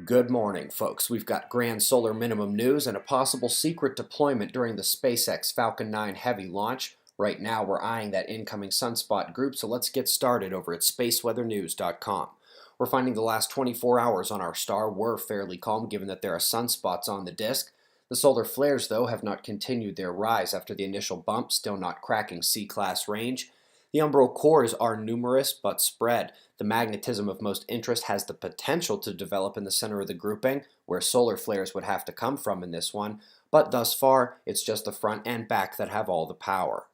Good morning, folks. We've got grand solar minimum news and a possible secret deployment during the SpaceX Falcon 9 Heavy launch. Right now, we're eyeing that incoming sunspot group, so let's get started over at spaceweathernews.com. We're finding the last 24 hours on our star were fairly calm, given that there are sunspots on the disk. The solar flares, though, have not continued their rise after the initial bump, still not cracking C-class range. The umbral cores are numerous but spread. The magnetism of most interest has the potential to develop in the center of the grouping, where solar flares would have to come from in this one, but thus far, it's just the front and back that have all the power.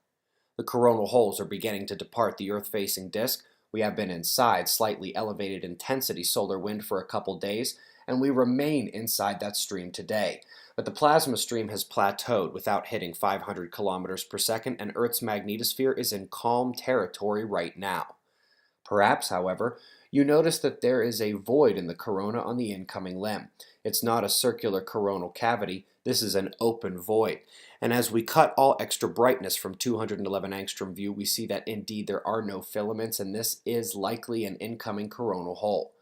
The coronal holes are beginning to depart the Earth-facing disk. We have been inside slightly elevated intensity solar wind for a couple days, and we remain inside that stream today. But the plasma stream has plateaued without hitting 500 kilometers per second, and Earth's magnetosphere is in calm territory right now. Perhaps, however, you notice that there is a void in the corona on the incoming limb. It's not a circular coronal cavity, this is an open void. And as we cut all extra brightness from 211 angstrom view, we see that indeed there are no filaments, and this is likely an incoming coronal hole.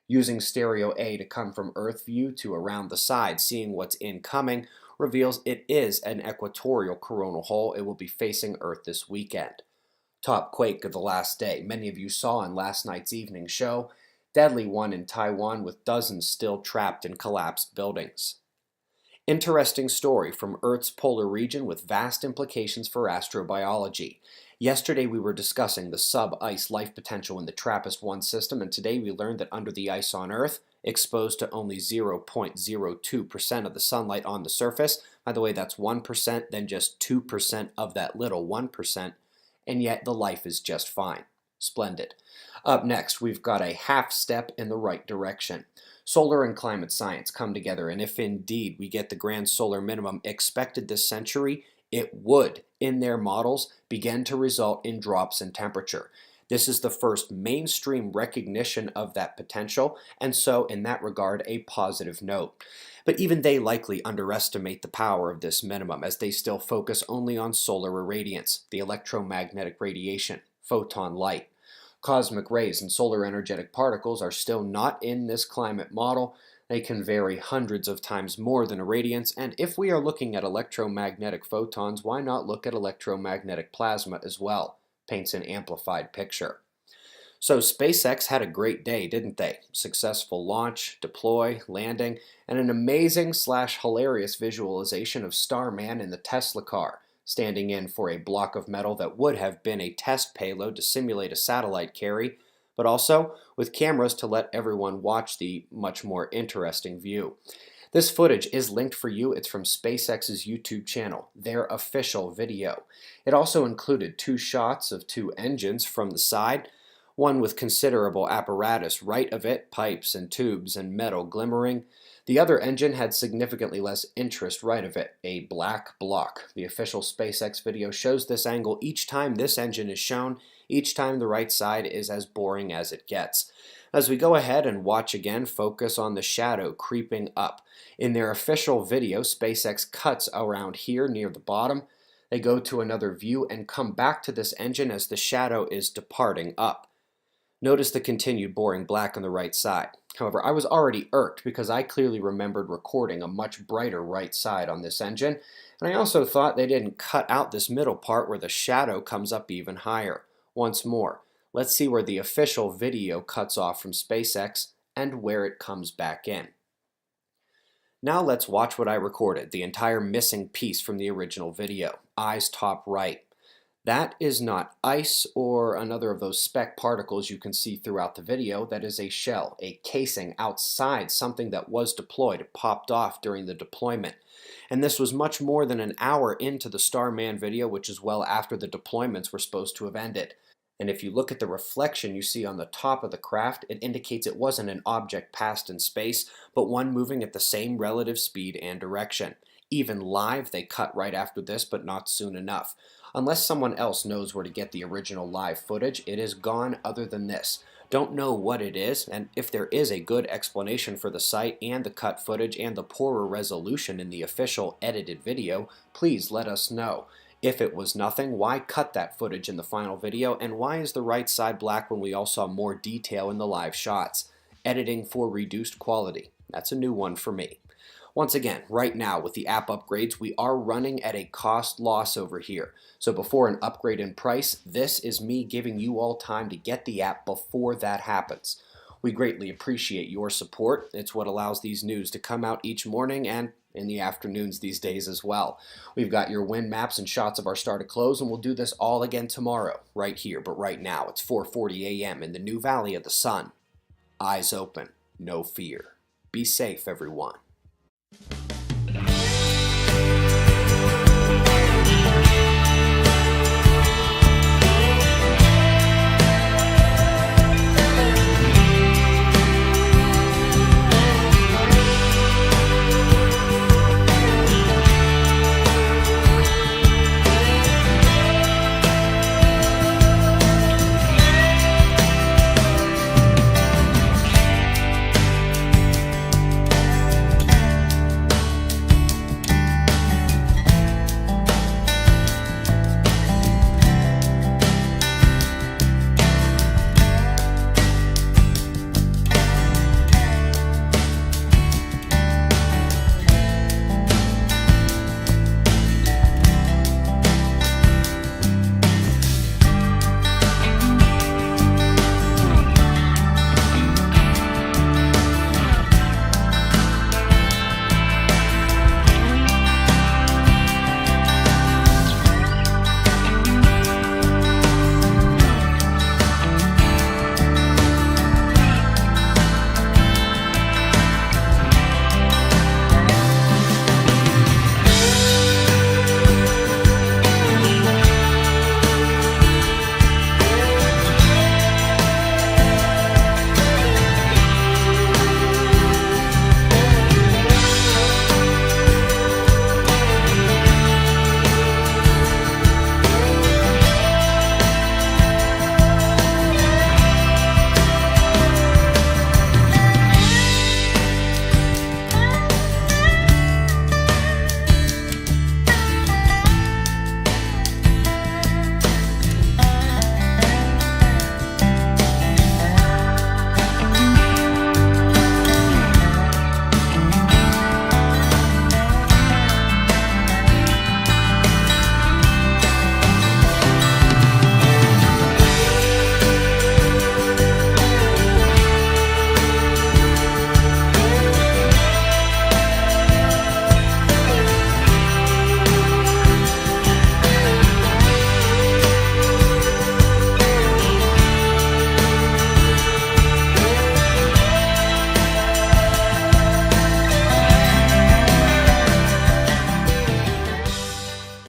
Using stereo A to come from Earth view to around the side, seeing what's incoming, reveals it is an equatorial coronal hole. It will be facing Earth this weekend. Top quake of the last day. Many of you saw in last night's evening show. Deadly one in Taiwan with dozens still trapped in collapsed buildings. Interesting story from Earth's polar region with vast implications for astrobiology. Yesterday we were discussing the sub-ice life potential in the TRAPPIST-1 system, and today we learned that under the ice on Earth, exposed to only 0.02% of the sunlight on the surface, by the way that's 1%, then just 2% of that little 1%, and yet the life is just fine. Splendid. Up next, we've got a half step in the right direction. Solar and climate science come together, and if indeed we get the grand solar minimum expected this century, it would, in their models, begin to result in drops in temperature. This is the first mainstream recognition of that potential, and so in that regard, a positive note. But even they likely underestimate the power of this minimum, as they still focus only on solar irradiance, the electromagnetic radiation, photon light. Cosmic rays and solar energetic particles are still not in this climate model. They can vary hundreds of times more than irradiance, and if we are looking at electromagnetic photons, why not look at electromagnetic plasma as well? Paints an amplified picture. So SpaceX had a great day, didn't they? Successful launch, deploy, landing, and an amazing/hilarious visualization of Starman in the Tesla car, standing in for a block of metal that would have been a test payload to simulate a satellite carry, but also with cameras to let everyone watch the much more interesting view. This footage is linked for you. It's from SpaceX's YouTube channel, their official video. It also included two shots of two engines from the side, one with considerable apparatus right of it, pipes and tubes and metal glimmering. The other engine had significantly less interest right of it, a black block. The official SpaceX video shows this angle each time this engine is shown. Each time the right side is as boring as it gets. As we go ahead and watch again, focus on the shadow creeping up. In their official video, SpaceX cuts around here near the bottom. They go to another view and come back to this engine as the shadow is departing up. Notice the continued boring black on the right side. However, I was already irked because I clearly remembered recording a much brighter right side on this engine, and I also thought they didn't cut out this middle part where the shadow comes up even higher. Once more, let's see where the official video cuts off from SpaceX and where it comes back in. Now let's watch what I recorded, the entire missing piece from the original video. Eyes top right. That is not ice or another of those speck particles you can see throughout the video. That is a shell, a casing outside something that was deployed. It popped off during the deployment. And this was much more than an hour into the Starman video, which is well after the deployments were supposed to have ended. And if you look at the reflection you see on the top of the craft, it indicates it wasn't an object passed in space, but one moving at the same relative speed and direction. Even live, they cut right after this, but not soon enough. Unless someone else knows where to get the original live footage, it is gone other than this. Don't know what it is, and if there is a good explanation for the site and the cut footage and the poorer resolution in the official edited video, please let us know. If it was nothing, why cut that footage in the final video, and why is the right side black when we all saw more detail in the live shots? Editing for reduced quality. That's a new one for me. Once again, right now with the app upgrades, we are running at a cost loss over here. So before an upgrade in price, this is me giving you all time to get the app before that happens. We greatly appreciate your support. It's what allows these news to come out each morning and in the afternoons these days as well. We've got your win maps and shots of our start to close, and we'll do this all again tomorrow, right here. But right now, it's 4:40 a.m. in the new Valley of the Sun. Eyes open, no fear. Be safe, everyone.